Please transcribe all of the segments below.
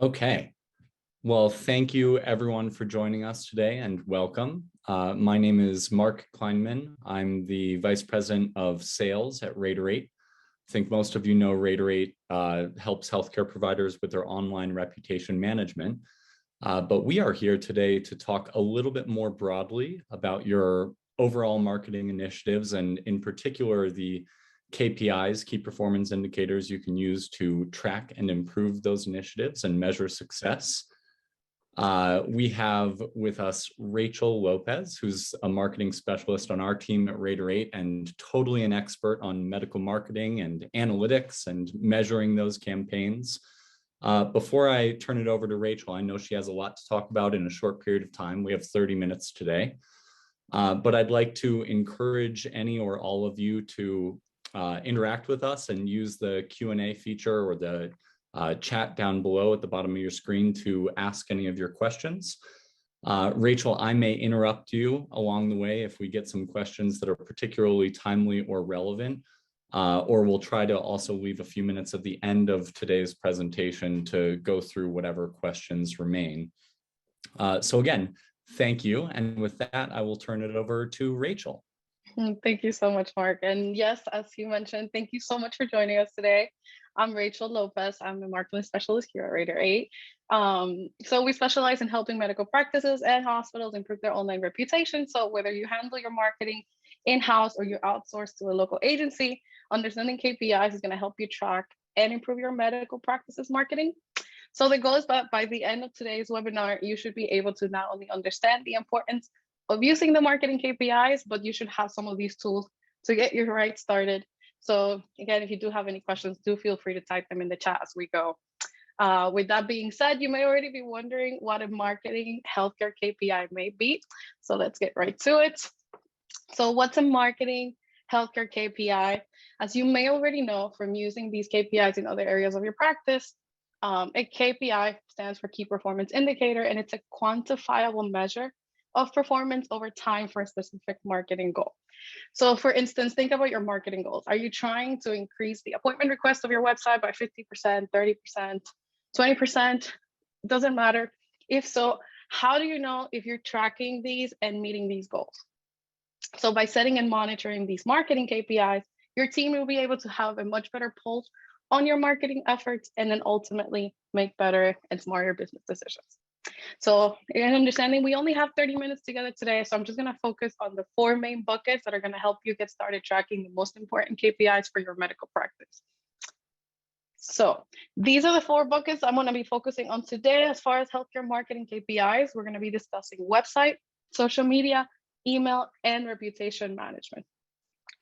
Okay. Well, thank you everyone for joining us today and welcome. My name is Marc Kleinman. I'm the Vice President of Sales at Raiderate. I think most of you know Raiderate helps healthcare providers with their online reputation management. But we are here today to talk a little bit more broadly about your overall marketing initiatives and in particular the KPIs, key performance indicators you can use to track and improve those initiatives and measure success. We have with us Rachel Lopez, who's a marketing specialist on our team at Raiderate and totally an expert on medical marketing and analytics and measuring those campaigns. Before I turn it over to Rachel, I know she has a lot to talk about in a short period of time. We have 30 minutes today. But I'd like to encourage any or all of you to interact with us and use the Q&A feature or the chat down below at the bottom of your screen to ask any of your questions. Rachel, I may interrupt you along the way if we get some questions that are particularly timely or relevant, or we'll try to also leave a few minutes at the end of today's presentation to go through whatever questions remain. So again, thank you. And with that, I will turn it over to Rachel. Thank you so much, Marc. And yes, as you mentioned, thank you so much for joining us today. I'm Rachel Lopez. I'm a marketing specialist here at Raiderate. So we specialize in helping medical practices and hospitals improve their online reputation. So whether you handle your marketing in-house or you outsource to a local agency, understanding KPIs is going to help you track and improve your medical practices marketing. So the goal is that by the end of today's webinar, you should be able to not only understand the importance of using the marketing KPIs, but you should have some of these tools to get you right started. So again, if you do have any questions, do feel free to type them in the chat as we go. With that being said, you may already be wondering what a marketing healthcare KPI may be. So let's get right to it. So what's a marketing healthcare KPI? As you may already know from using these KPIs in other areas of your practice, a KPI stands for key performance indicator, and it's a quantifiable measure of performance over time for a specific marketing goal. So for instance, think about your marketing goals. Are you trying to increase the appointment request of your website by 50%, 30%, 20%? Doesn't matter. If so, how do you know if you're tracking these and meeting these goals? So by setting and monitoring these marketing KPIs, your team will be able to have a much better pulse on your marketing efforts and then ultimately make better and smarter business decisions. So in understanding, we only have 30 minutes together today, so I'm just going to focus on the 4 main buckets that are going to help you get started tracking the most important KPIs for your medical practice. So these are the 4 buckets I'm going to be focusing on today. As far as healthcare marketing KPIs, we're going to be discussing website, social media, email, and reputation management.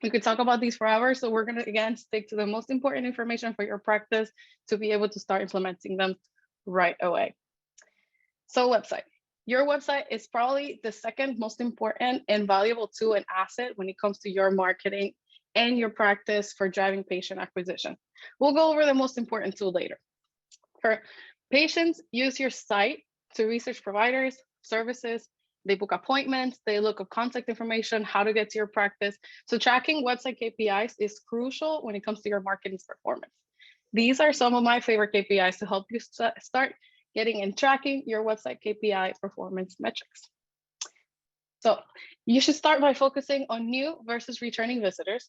We could talk about these forever, so we're going to again stick to the most important information for your practice to be able to start implementing them right away. So website. Your website is probably the second most important and valuable tool and asset when it comes to your marketing and your practice for driving patient acquisition. We'll go over the most important tool later. For patients, use your site to research providers, services, they book appointments, they look up contact information, how to get to your practice. So tracking website KPIs is crucial when it comes to your marketing's performance. These are some of my favorite KPIs to help you start getting and tracking your website KPI performance metrics. So you should start by focusing on new versus returning visitors.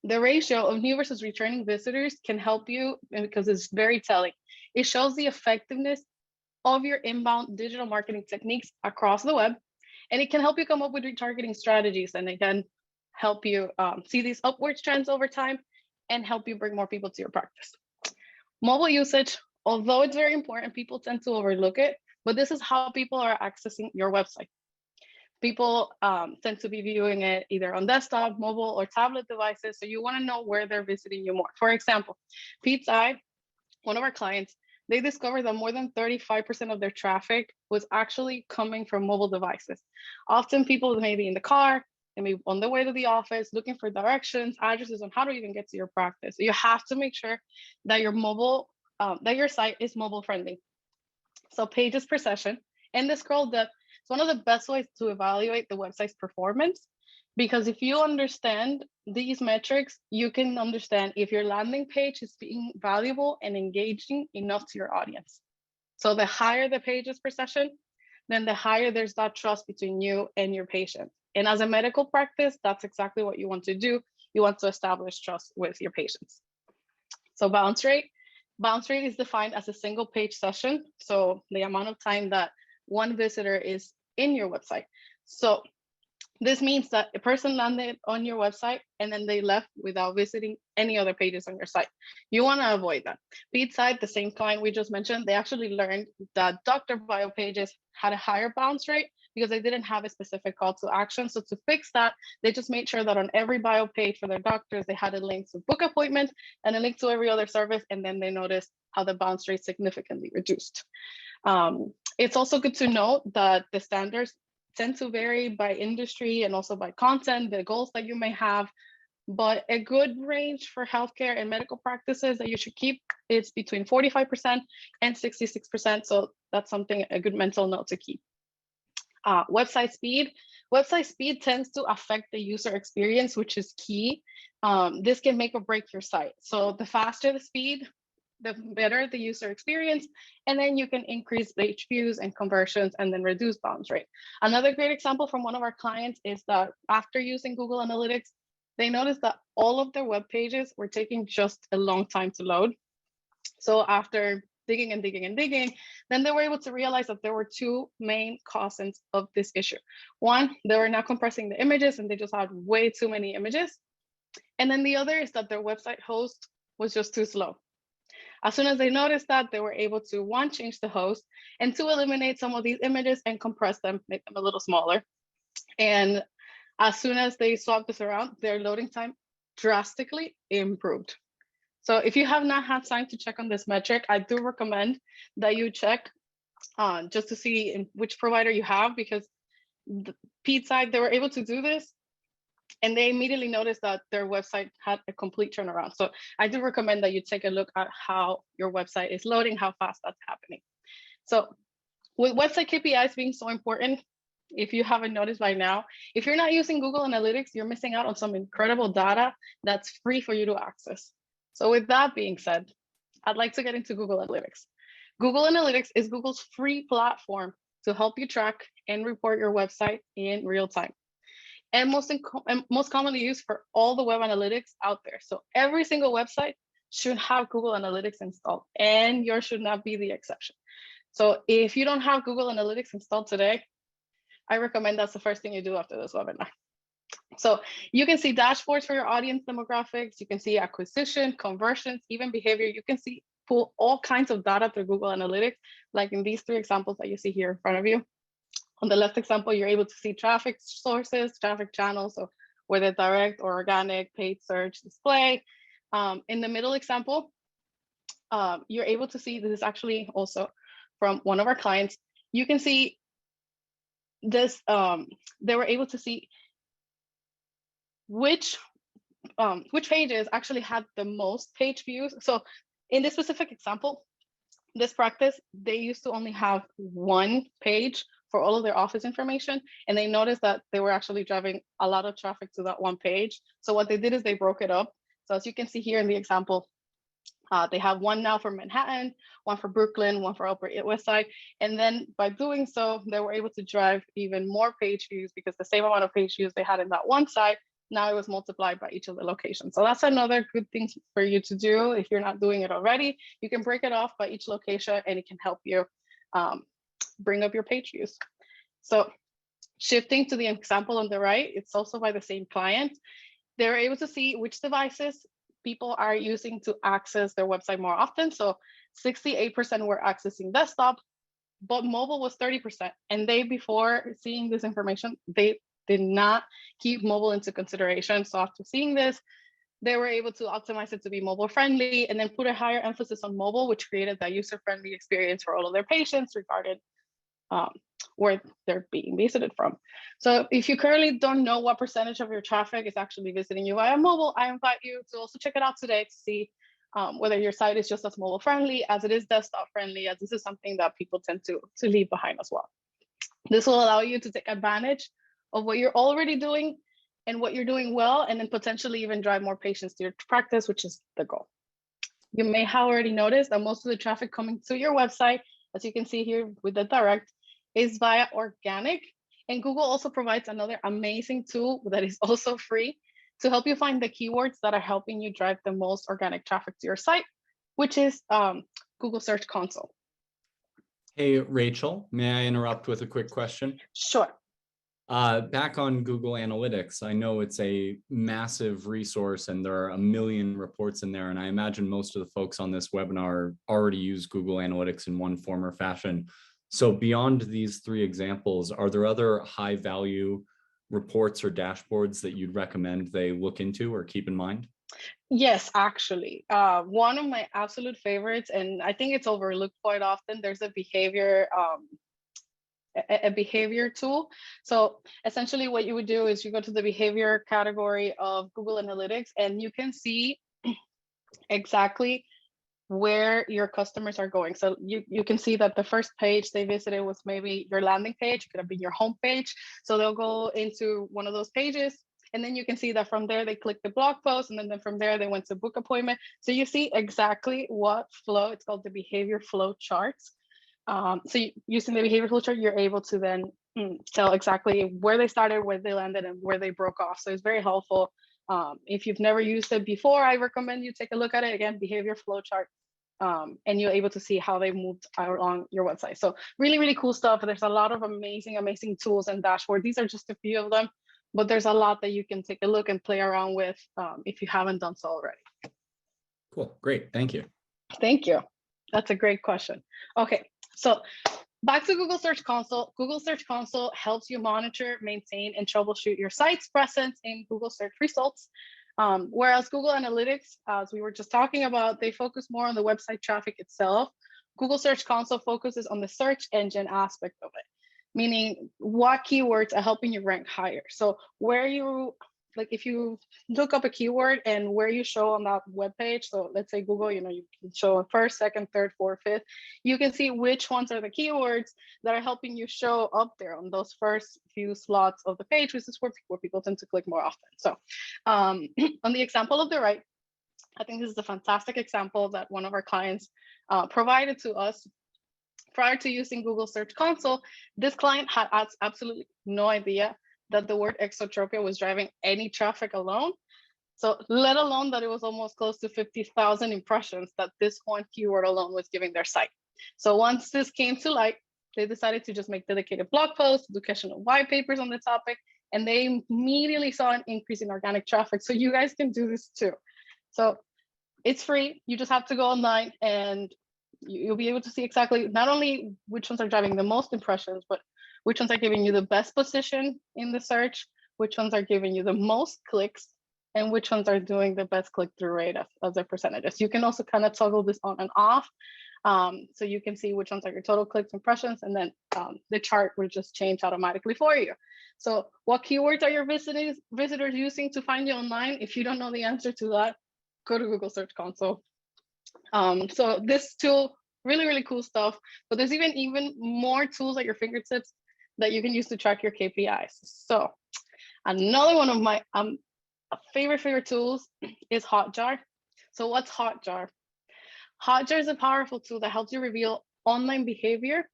The ratio of new versus returning visitors can help you because it's very telling. It shows the effectiveness of your inbound digital marketing techniques across the web, and it can help you come up with retargeting strategies, and it can help you see these upward trends over time and help you bring more people to your practice. Mobile usage, although it's very important, people tend to overlook it, but this is how people are accessing your website. People tend to be viewing it either on desktop, mobile, or tablet devices, so you want to know where they're visiting you more. For example, Pete's Eye, one of our clients, they discovered that more than 35% of their traffic was actually coming from mobile devices. Often people may be in the car, they may be on the way to the office, looking for directions, addresses on how to even get to your practice. So you have to make sure that your that your site is mobile friendly. So pages per session and the scroll depth is one of the best ways to evaluate the website's performance, because if you understand these metrics, you can understand if your landing page is being valuable and engaging enough to your audience. So the higher the pages per session, then the higher there's that trust between you and your patient. And as a medical practice, that's exactly what you want to do. You want to establish trust with your patients. So bounce rate. Bounce rate is defined as a single page session. So the amount of time that one visitor is in your website. So this means that a person landed on your website and then they left without visiting any other pages on your site. You want to avoid that. Beatside, the same client we just mentioned, they actually learned that doctor bio pages had a higher bounce rate because they didn't have a specific call to action. So to fix that, they just made sure that on every bio page for their doctors, they had a link to book appointments and a link to every other service. And then they noticed how the bounce rate significantly reduced. It's also good to note that the standards tend to vary by industry and also by content, the goals that you may have. But a good range for healthcare and medical practices that you should keep is between 45% and 66%. So that's something, a good mental note to keep. Website speed. Website speed tends to affect the user experience, which is key. This can make or break your site. So the faster the speed, the better the user experience, and then you can increase page views and conversions and then reduce bounce rate. Another great example from one of our clients is that after using Google Analytics, they noticed that all of their web pages were taking just a long time to load. So after digging and digging and digging, then they were able to realize that there were two main causes of this issue. One, they were not compressing the images and they just had way too many images. And then the other is that their website host was just too slow. As soon as they noticed that, they were able to, one, change the host, and two, eliminate some of these images and compress them, make them a little smaller. And as soon as they swapped this around, their loading time drastically improved. So if you have not had time to check on this metric, I do recommend that you check just to see which provider you have, because the Pete side, they were able to do this and they immediately noticed that their website had a complete turnaround. So I do recommend that you take a look at how your website is loading, how fast that's happening. So with website KPIs being so important, if you haven't noticed by now, if you're not using Google Analytics, you're missing out on some incredible data that's free for you to access. So with that being said, I'd like to get into Google Analytics. Google Analytics is Google's free platform to help you track and report your website in real time. And most commonly used for all the web analytics out there. So every single website should have Google Analytics installed, and yours should not be the exception. So if you don't have Google Analytics installed today, I recommend that's the first thing you do after this webinar. So you can see dashboards for your audience demographics, you can see acquisition, conversions, even behavior. You can pull all kinds of data through Google Analytics, like in these three examples that you see here in front of you. On the left example, you're able to see traffic sources, traffic channels, so whether direct or organic, paid search, display. In the middle example, you're able to see, this is actually also from one of our clients. You can see this, they were able to see which pages actually had the most page views. So in this specific example, this practice, they used to only have one page for all of their office information. And they noticed that they were actually driving a lot of traffic to that one page. So what they did is they broke it up. So as you can see here in the example, they have one now for Manhattan, one for Brooklyn, one for Upper West Side. And then by doing so, they were able to drive even more page views because the same amount of page views they had in that one side, now it was multiplied by each of the locations. So that's another good thing for you to do. If you're not doing it already, you can break it off by each location and it can help you bring up your page views. So shifting to the example on the right, it's also by the same client. They're able to see which devices people are using to access their website more often. So 68% were accessing desktop, but mobile was 30%. And they, before seeing this information, they did not keep mobile into consideration. So after seeing this, they were able to optimize it to be mobile friendly and then put a higher emphasis on mobile, which created that user-friendly experience for all of their patients regarding where they're being visited from. So if you currently don't know what percentage of your traffic is actually visiting you via mobile, I invite you to also check it out today to see whether your site is just as mobile friendly as it is desktop friendly, as this is something that people tend to leave behind as well. This will allow you to take advantage of what you're already doing and what you're doing well, and then potentially even drive more patients to your practice, which is the goal. You may have already noticed that most of the traffic coming to your website as you can see here with the direct, is via organic. And Google also provides another amazing tool that is also free to help you find the keywords that are helping you drive the most organic traffic to your site, which is Google Search Console. Hey, Rachel, may I interrupt with a quick question? Sure. Back on Google Analytics, I know it's a massive resource and there are a million reports in there. And I imagine most of the folks on this webinar already use Google Analytics in one form or fashion. So beyond these three examples, are there other high value reports or dashboards that you'd recommend they look into or keep in mind? Yes, actually. One of my absolute favorites, and I think it's overlooked quite often, there's a behavior tool. So essentially what you would do is you go to the behavior category of Google Analytics and you can see exactly where your customers are going. So you can see that the first page they visited was maybe your landing page, it could have been your home page. So they'll go into one of those pages and then you can see that from there they click the blog post and then from there they went to book appointment. So you see exactly what flow, it's called the behavior flow charts. Using the behavior flow chart, you're able to then tell exactly where they started, where they landed, and where they broke off. So it's very helpful. If you've never used it before, I recommend you take a look at it. Again, behavior flow chart, and you're able to see how they moved along your website. So really, really cool stuff. There's a lot of amazing, amazing tools and dashboards. These are just a few of them, but there's a lot that you can take a look and play around with if you haven't done so already. Cool, great, thank you. Thank you. That's a great question. Okay. So back to Google Search Console. Google Search Console helps you monitor, maintain, and troubleshoot your site's presence in Google search results. Whereas Google Analytics, as we were just talking about, they focus more on the website traffic itself. Google Search Console focuses on the search engine aspect of it, meaning what keywords are helping you rank higher. So where you, like if you look up a keyword and where you show on that web page, so let's say Google, you can show first, second, third, fourth, fifth, you can see which ones are the keywords that are helping you show up there on those first few slots of the page, which is where people tend to click more often. So on the example of the right, I think this is a fantastic example that one of our clients provided to us. Prior to using Google Search Console, this client had absolutely no idea that the word exotropia was driving any traffic alone. So let alone that it was almost close to 50,000 impressions that this one keyword alone was giving their site. So once this came to light, they decided to just make dedicated blog posts, educational white papers on the topic, and they immediately saw an increase in organic traffic. So you guys can do this too. So it's free. You just have to go online and you'll be able to see exactly not only which ones are driving the most impressions, but which ones are giving you the best position in the search, which ones are giving you the most clicks, and which ones are doing the best click-through rate as their percentages. You can also kind of toggle this on and off. So you can see which ones are your total clicks, impressions, and then the chart will just change automatically for you. So what keywords are your visitors using to find you online? If you don't know the answer to that, go to Google Search Console. So this tool, really, really cool stuff, but there's even more tools at your fingertips that you can use to track your KPIs. So another one of my favorite tools is Hotjar. So what's Hotjar? Hotjar is a powerful tool that helps you reveal online behavior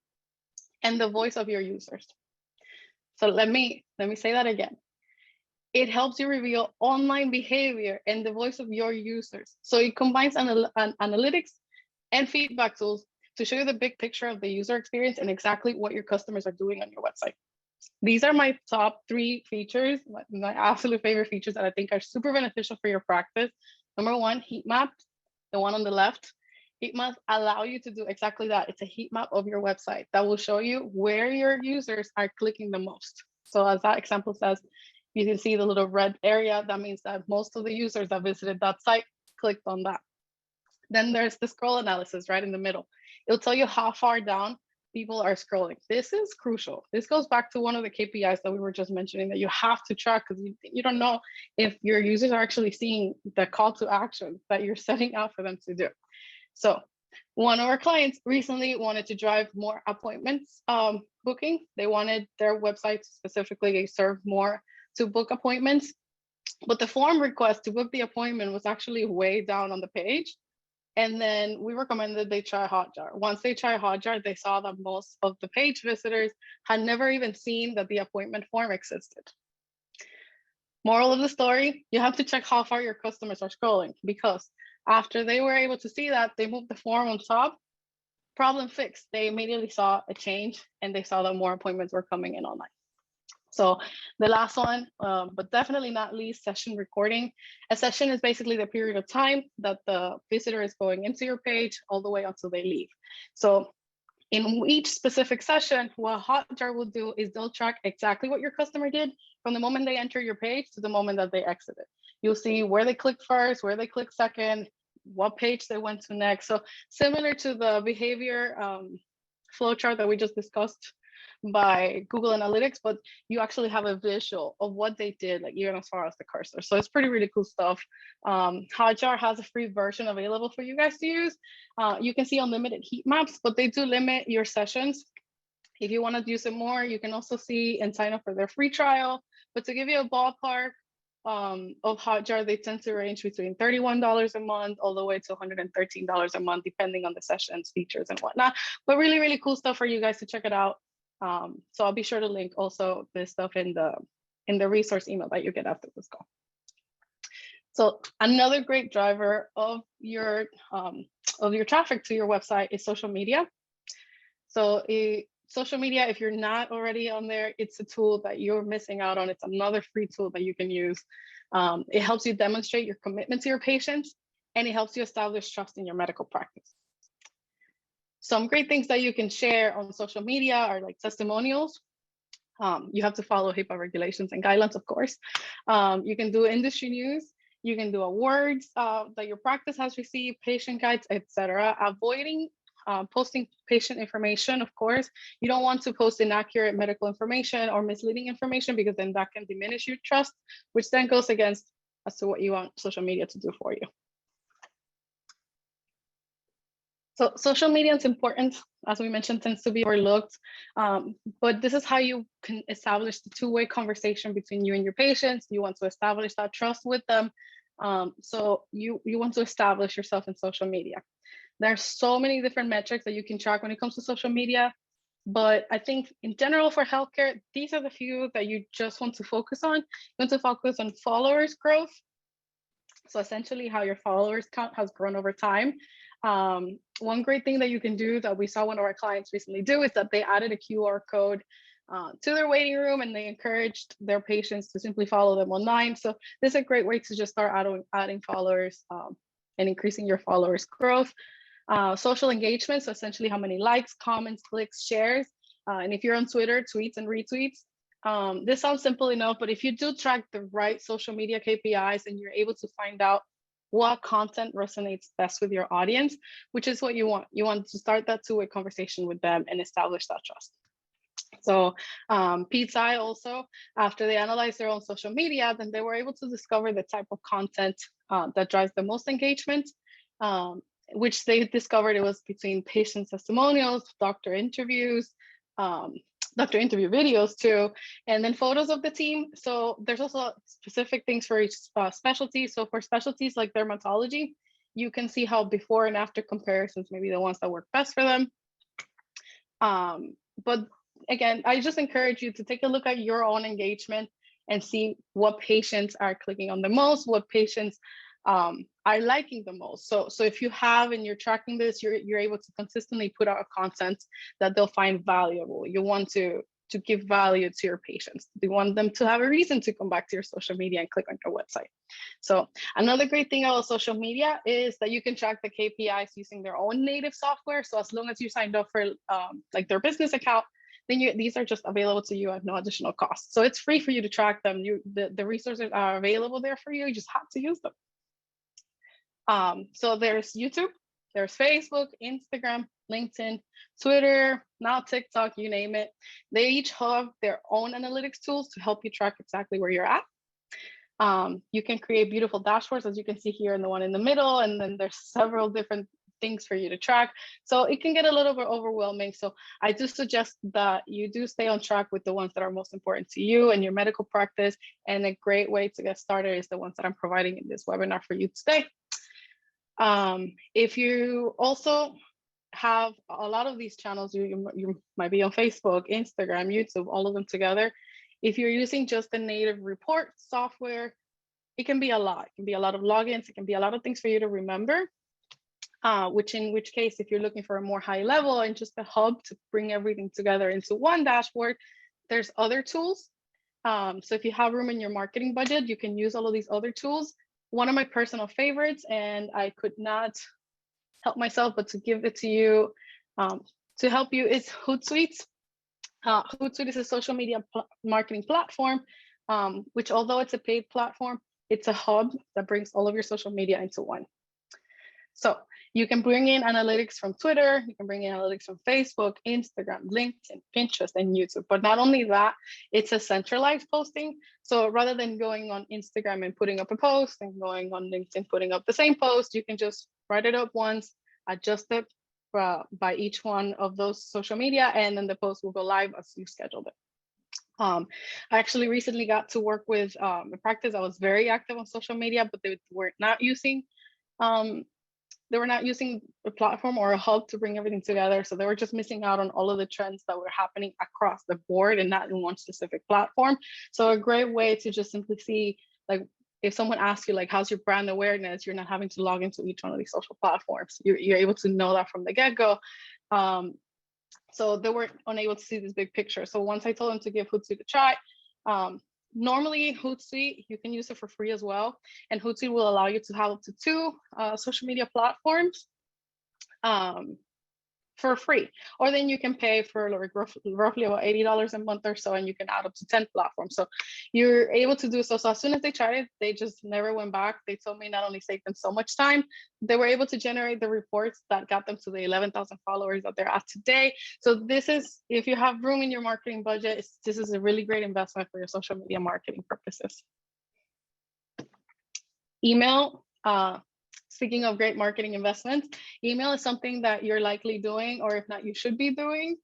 and the voice of your users. So let me say that again. It helps you reveal online behavior and the voice of your users. So it combines analytics and feedback tools to show you the big picture of the user experience and exactly what your customers are doing on your website. These are my top 3 features, my absolute favorite features that I think are super beneficial for your practice. Number 1, heat map, the one on the left. Heat maps allow you to do exactly that. It's a heat map of your website that will show you where your users are clicking the most. So as that example says, you can see the little red area. That means that most of the users that visited that site clicked on that. Then there's the scroll analysis right in the middle. It'll tell you how far down people are scrolling. This is crucial. This goes back to one of the KPIs that we were just mentioning that you have to track because you don't know if your users are actually seeing the call to action that you're setting out for them to do. So one of our clients recently wanted to drive more appointments booking. They wanted their website specifically serve more to book appointments, but the form request to book the appointment was actually way down on the page. And then we recommended they try Hotjar. Once they try Hotjar, they saw that most of the page visitors had never even seen that the appointment form existed. Moral of the story, you have to check how far your customers are scrolling, because after they were able to see that, they moved the form on top, problem fixed. They immediately saw a change and they saw that more appointments were coming in online. So the last one, but definitely not least, session recording. A session is basically the period of time that the visitor is going into your page all the way until they leave. So in each specific session, what Hotjar will do is they'll track exactly what your customer did from the moment they enter your page to the moment that they exit it. You'll see where they clicked first, where they clicked second, what page they went to next. So similar to the behavior flowchart that we just discussed by Google Analytics, but you actually have a visual of what they did, like even as far as the cursor. So it's really cool stuff. Hotjar has a free version available for you guys to use. You can see unlimited heat maps, but they do limit your sessions. If you want to use it more, you can also see and sign up for their free trial. But to give you a ballpark of Hotjar, they tend to range between $31 a month all the way to $113 a month, depending on the sessions, features, and whatnot. But really cool stuff for you guys to check it out. So I'll be sure to link also this stuff in the resource email that you get after this call. So another great driver of your traffic to your website is social media. So social media, if you're not already on there, it's a tool that you're missing out on. It's another free tool that you can use. It helps you demonstrate your commitment to your patients, and it helps you establish trust in your medical practice. Some great things that you can share on social media are like testimonials. You have to follow HIPAA regulations and guidelines, of course. You can do industry news. You can do awards that your practice has received, patient guides, etc. Avoiding posting patient information, of course. You don't want to post inaccurate medical information or misleading information, because then that can diminish your trust, which then goes against as to what you want social media to do for you. So social media is important, as we mentioned, tends to be overlooked, but this is how you can establish the two-way conversation between you and your patients. You want to establish that trust with them. So you want to establish yourself in social media. There's so many different metrics that you can track when it comes to social media, but I think in general for healthcare, these are the few that you just want to focus on. You want to focus on followers growth. So essentially how your followers count has grown over time. One great thing that you can do that we saw one of our clients recently do is that they added a QR code to their waiting room, and they encouraged their patients to simply follow them online. So this is a great way to just start adding followers and increasing your followers growth. Social engagement, so essentially how many likes, comments, clicks, shares, and if you're on Twitter, tweets and retweets. This sounds simple enough, but if you do track the right social media KPIs and you're able to find out what content resonates best with your audience, which is what you want. You want to start that two-way conversation with them and establish that trust. So Pete's Eye also, after they analyzed their own social media, then they were able to discover the type of content that drives the most engagement, which they discovered it was between patient testimonials, doctor interviews, doctor interview videos too, and then photos of the team. So there's also specific things for each specialty. So for specialties like dermatology, you can see how before and after comparisons, maybe the ones that work best for them. But again, I just encourage you to take a look at your own engagement and see what patients are clicking on the most, what patients are liking the most. So if you have and you're tracking this, you're able to consistently put out content that they'll find valuable. You want to give value to your patients. You want them to have a reason to come back to your social media and click on your website. So another great thing about social media is that you can track the KPIs using their own native software. So as long as you signed up for like their business account, then these are just available to you at no additional cost. So it's free for you to track them. The resources are available there for you. You just have to use them. So there's YouTube, there's Facebook, Instagram, LinkedIn, Twitter, now TikTok, you name it. They each have their own analytics tools to help you track exactly where you're at. You can create beautiful dashboards, as you can see here in the one in the middle, and then there's several different things for you to track. So it can get a little bit overwhelming. So I do suggest that you do stay on track with the ones that are most important to you and your medical practice. And a great way to get started is the ones that I'm providing in this webinar for you today. If you also have a lot of these channels, you might be on Facebook, Instagram, YouTube, all of them together. If you're using just the native report software, it can be a lot. It can be a lot of logins. It can be a lot of things for you to remember. In which case, if you're looking for a more high level and just a hub to bring everything together into one dashboard, there's other tools. So if you have room in your marketing budget, you can use all of these other tools. One of my personal favorites, and I could not help myself but to give it to you to help you, is Hootsuite. Hootsuite is a social media marketing platform, which although it's a paid platform, it's a hub that brings all of your social media into one. So you can bring in analytics from Twitter, you can bring in analytics from Facebook, Instagram, LinkedIn, Pinterest, and YouTube. But not only that, it's a centralized posting. So rather than going on Instagram and putting up a post and going on LinkedIn, putting up the same post, you can just write it up once, adjust it by each one of those social media, and then the post will go live as you scheduled it. I actually recently got to work with a practice that was very active on social media, but they were not using a platform or a hub to bring everything together. So they were just missing out on all of the trends that were happening across the board and not in one specific platform. So a great way to just simply see, like, if someone asks you, like, how's your brand awareness, you're not having to log into each one of these social platforms. You're able to know that from the get-go. So they were unable to see this big picture. So once I told them to give Hootsuite a try, normally Hootsuite, you can use it for free as well. And Hootsuite will allow you to have up to 2 social media platforms for free. Or then you can pay for like roughly about $80 a month or so, and you can add up to 10 platforms. So you're able to do so. So as soon as they tried it, they just never went back. They told me not only saved them so much time, they were able to generate the reports that got them to the 11,000 followers that they're at today. So this is, if you have room in your marketing budget, this is a really great investment for your social media marketing purposes. Email. Speaking of great marketing investments, email is something that you're likely doing, or if not, you should be doing.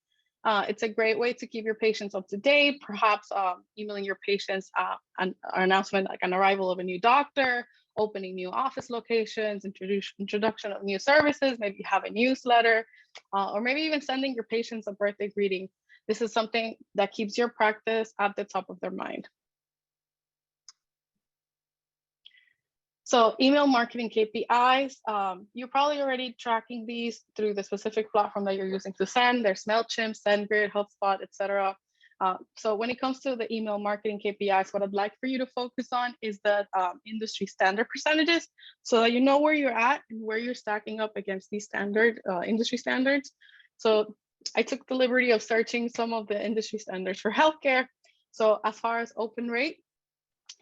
It's a great way to keep your patients up to date, perhaps emailing your patients an announcement like an arrival of a new doctor, opening new office locations, introduction of new services, maybe you have a newsletter, or maybe even sending your patients a birthday greeting. This is something that keeps your practice at the top of their mind. So email marketing KPIs, you're probably already tracking these through the specific platform that you're using to send. There's MailChimp, SendGrid, HubSpot, etc. So when it comes to the email marketing KPIs, what I'd like for you to focus on is the industry standard percentages, so that you know where you're at and where you're stacking up against these standard industry standards. So I took the liberty of searching some of the industry standards for healthcare. So as far as open rate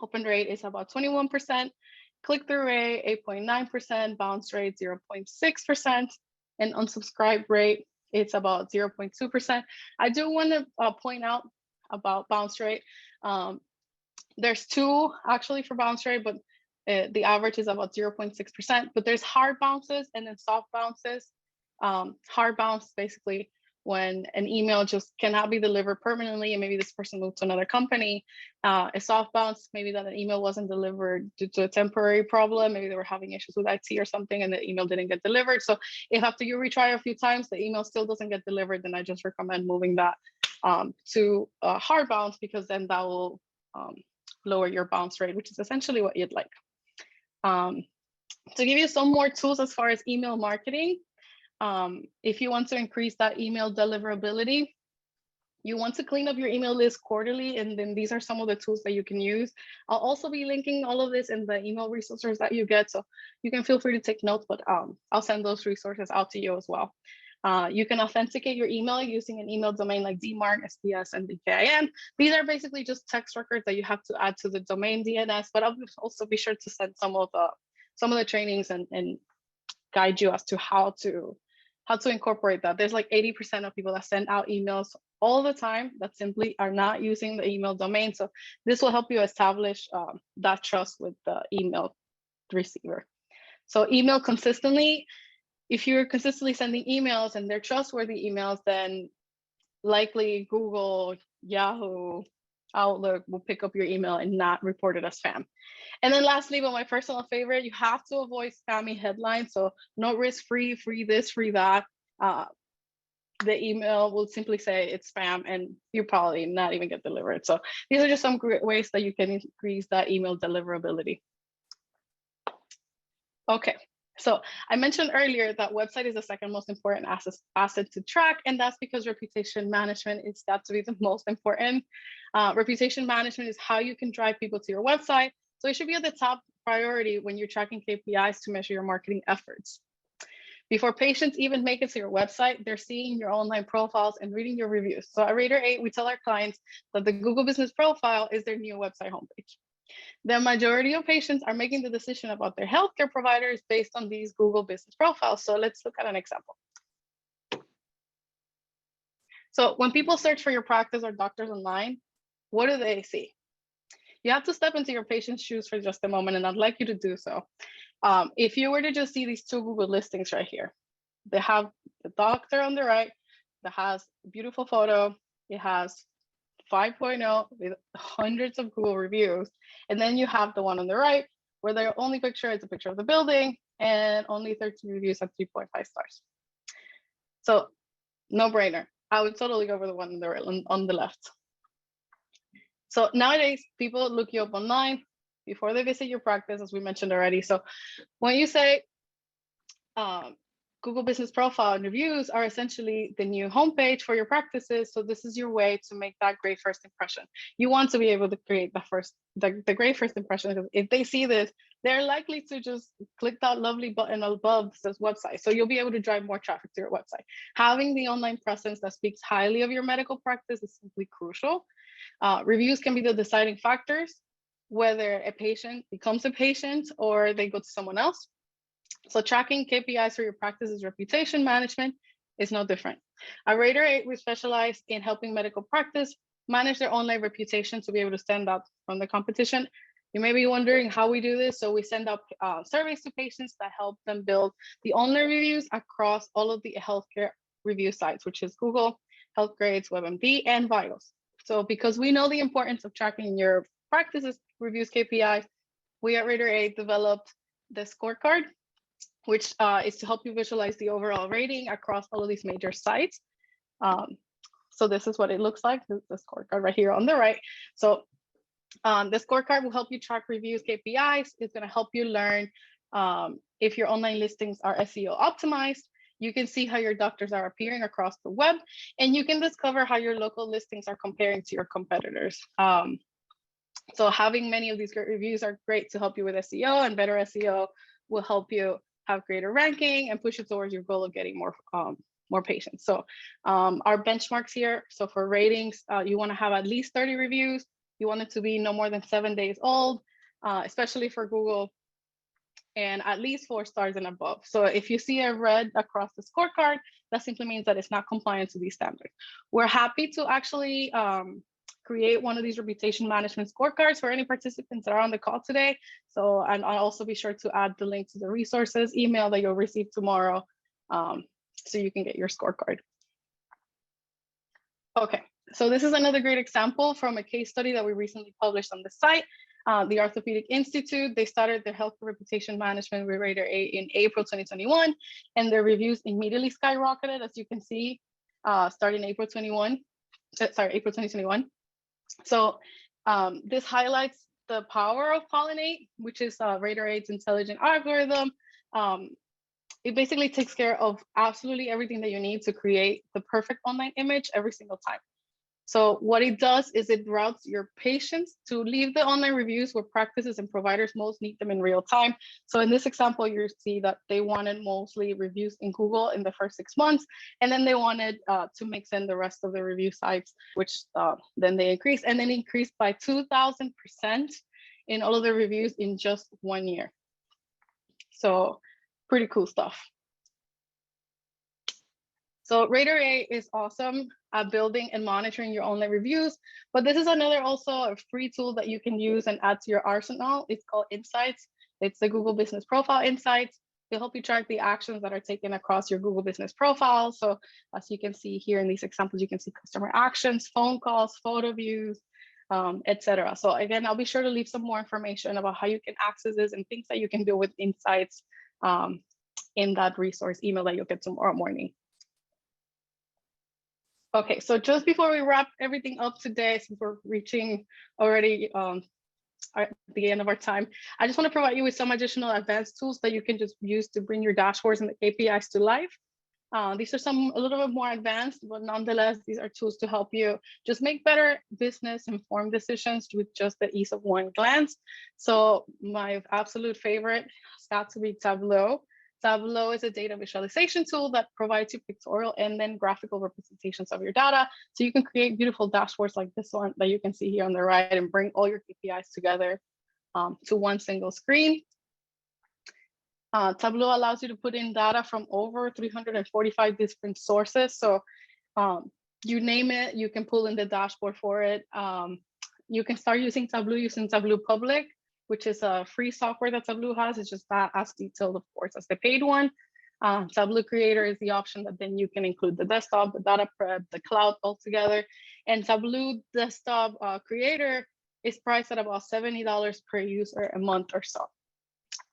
is about 21%. Click-through rate, 8.9%, bounce rate, 0.6%, and unsubscribe rate, it's about 0.2%. I do want to point out about bounce rate. There's 2 actually for bounce rate, but the average is about 0.6%, but there's hard bounces and then soft bounces. Hard bounce, basically, when an email just cannot be delivered permanently and maybe this person moved to another company. A soft bounce, maybe that an email wasn't delivered due to a temporary problem, maybe they were having issues with IT or something and the email didn't get delivered. So if after you retry a few times the email still doesn't get delivered, then I just recommend moving that to a hard bounce, because then that will lower your bounce rate, which is essentially what you'd like. To give you some more tools as far as email marketing, if you want to increase that email deliverability, you want to clean up your email list quarterly, and then these are some of the tools that you can use. I'll also be linking all of this in the email resources that you get, so you can feel free to take notes, but I'll send those resources out to you as well. You can authenticate your email using an email domain like DMARC, SPS, and DKIM. These are basically just text records that you have to add to the domain DNS, but I'll also be sure to send some of the trainings and guide you as to how to incorporate that. There's like 80% of people that send out emails all the time that simply are not using the email domain. So this will help you establish that trust with the email receiver. So email consistently. If you're consistently sending emails and they're trustworthy emails, then likely Google, Yahoo, Outlook will pick up your email and not report it as spam. And then lastly, but my personal favorite, you have to avoid spammy headlines. So no risk free, free this, free that. The email will simply say it's spam and you probably not even get delivered. So these are just some great ways that you can increase that email deliverability. Okay, so I mentioned earlier that website is the second most important asset to track, and that's because reputation management is got to be the most important. Reputation management is how you can drive people to your website. So it should be at the top priority when you're tracking KPIs to measure your marketing efforts. Before patients even make it to your website, they're seeing your online profiles and reading your reviews. So at Raider 8, we tell our clients that the Google Business Profile is their new website homepage. The majority of patients are making the decision about their healthcare providers based on these Google Business Profiles. So let's look at an example. So when people search for your practice or doctors online, what do they see? You have to step into your patient's shoes for just a moment, and I'd like you to do so. If you were to just see these two Google listings right here, they have the doctor on the right that has a beautiful photo. It has 5.0 with hundreds of Google reviews. And then you have the one on the right where their only picture is a picture of the building and only 13 reviews at 3.5 stars. So no brainer. I would totally go for the one on the left. So nowadays, people look you up online before they visit your practice, as we mentioned already. So when you say Google Business Profile and reviews are essentially the new homepage for your practices. So this is your way to make that great first impression. You want to be able to create the great first impression, because if they see this, they're likely to just click that lovely button above this website. So you'll be able to drive more traffic to your website. Having the online presence that speaks highly of your medical practice is simply crucial. Reviews can be the deciding factors, whether a patient becomes a patient or they go to someone else. So tracking KPIs for your practice's reputation management is no different. At Raider 8, we specialize in helping medical practice manage their online reputation to be able to stand out from the competition. You may be wondering how we do this. So we send out surveys to patients that help them build the online reviews across all of the healthcare review sites, which is Google, HealthGrades, WebMD, and Vitals. So because we know the importance of tracking your practice's reviews KPIs, we at Raider 8 developed the scorecard, which is to help you visualize the overall rating across all of these major sites. So this is what it looks like, the scorecard right here on the right. So the scorecard will help you track reviews, KPIs. It's going to help you learn if your online listings are SEO optimized. You can see how your doctors are appearing across the web, and you can discover how your local listings are comparing to your competitors. So having many of these great reviews are great to help you with SEO, and better SEO will help you have greater ranking and push you towards your goal of getting more patients. So our benchmarks here. So for ratings, you want to have at least 30 reviews. You want it to be no more than 7 days old, especially for Google, and at least 4 stars and above. So if you see a red across the scorecard, that simply means that it's not compliant to these standards. We're happy to actually create one of these reputation management scorecards for any participants that are on the call today. So, and I'll also be sure to add the link to the resources email that you'll receive tomorrow, so you can get your scorecard. Okay, so this is another great example from a case study that we recently published on the site. The Orthopedic Institute, they started their health reputation management with Raider 8 in April 2021, and their reviews immediately skyrocketed, as you can see, starting April 2021. So this highlights the power of Pollinate, which is Raider 8's intelligent algorithm. It basically takes care of absolutely everything that you need to create the perfect online image every single time. So what it does is it routes your patients to leave the online reviews where practices and providers most need them in real time. So in this example, you see that they wanted mostly reviews in Google in the first 6 months, and then they wanted to mix in the rest of the review sites, which then they increased, and then increased by 2,000% in all of the reviews in just 1 year. So pretty cool stuff. So Raider 8 is awesome at building and monitoring your online reviews, but this is another also a free tool that you can use and add to your arsenal. It's called Insights. It's the Google Business Profile Insights. It'll help you track the actions that are taken across your Google Business Profile. So as you can see here in these examples, you can see customer actions, phone calls, photo views, etc. So again, I'll be sure to leave some more information about how you can access this and things that you can do with insights in that resource email that you'll get tomorrow morning. Okay, so just before we wrap everything up today, since we're reaching already at the end of our time, I just want to provide you with some additional advanced tools that you can just use to bring your dashboards and the KPIs to life. These are some a little bit more advanced, but nonetheless, these are tools to help you just make better business informed decisions with just the ease of one glance. So my absolute favorite has got to be Tableau. Tableau is a data visualization tool that provides you pictorial and then graphical representations of your data. So you can create beautiful dashboards like this one that you can see here on the right and bring all your KPIs together to one single screen. Tableau allows you to put in data from over 345 different sources. So you name it, you can pull in the dashboard for it. You can start using Tableau Public, which is a free software that Tableau has. It's just not as detailed, of course, as the paid one. Tableau Creator is the option that then you can include the desktop, the data prep, the cloud all together. And Tableau Desktop Creator is priced at about $70 per user a month or so.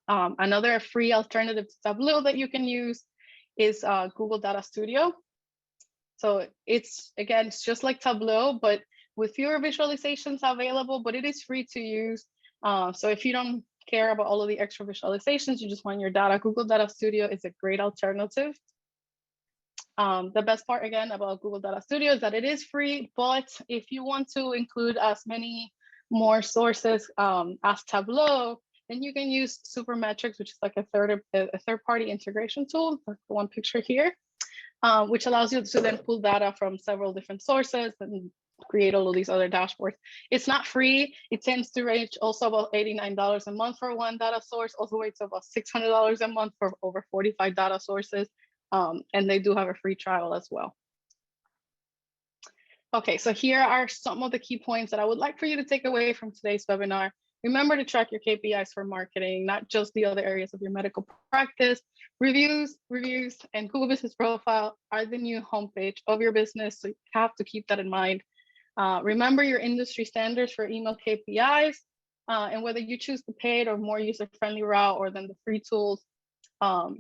Another free alternative to Tableau that you can use is Google Data Studio. So it's just like Tableau, but with fewer visualizations available, but it is free to use. So if you don't care about all of the extra visualizations, you just want your data, Google Data Studio is a great alternative. The best part again about Google Data Studio is that it is free, but if you want to include as many more sources as Tableau, then you can use Supermetrics, which is like a third-party integration tool, like the one picture here, which allows you to then pull data from several different sources and create all of these other dashboards. It's not free. It tends to range also about $89 a month for one data source, all the way to about $600 a month for over 45 data sources. And they do have a free trial as well. Okay, so here are some of the key points that I would like for you to take away from today's webinar. Remember to track your KPIs for marketing, not just the other areas of your medical practice. Reviews, and Google Business Profile are the new homepage of your business, so you have to keep that in mind. Remember your industry standards for email KPIs, and whether you choose the paid or more user-friendly route or then the free tools.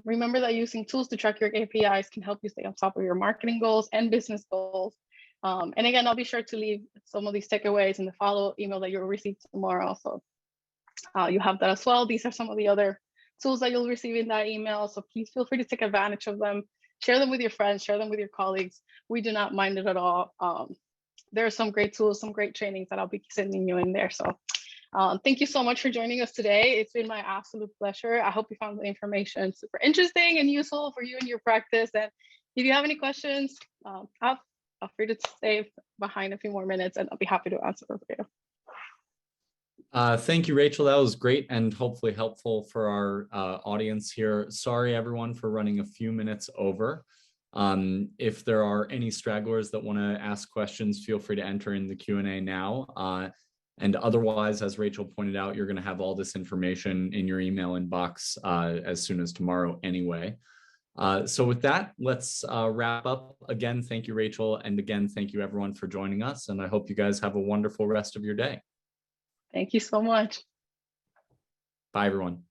Remember that using tools to track your KPIs can help you stay on top of your marketing goals and business goals. And again, I'll be sure to leave some of these takeaways in the follow-up email that you'll receive tomorrow. So you have that as well. These are some of the other tools that you'll receive in that email. So please feel free to take advantage of them. Share them with your friends, share them with your colleagues. We do not mind it at all. There are some great tools, some great trainings that I'll be sending you in there. So thank you so much for joining us today. It's been my absolute pleasure. I hope you found the information super interesting and useful for you and your practice. And if you have any questions, feel free to stay behind a few more minutes and I'll be happy to answer them for you. Thank you, Rachel. That was great and hopefully helpful for our audience here. Sorry, everyone, for running a few minutes over. If there are any stragglers that want to ask questions, feel free to enter in the Q&A now. And otherwise, as Rachel pointed out, you're going to have all this information in your email inbox as soon as tomorrow anyway. So with that, let's wrap up. Again, thank you, Rachel. And again, thank you, everyone, for joining us. And I hope you guys have a wonderful rest of your day. Thank you so much. Bye, everyone.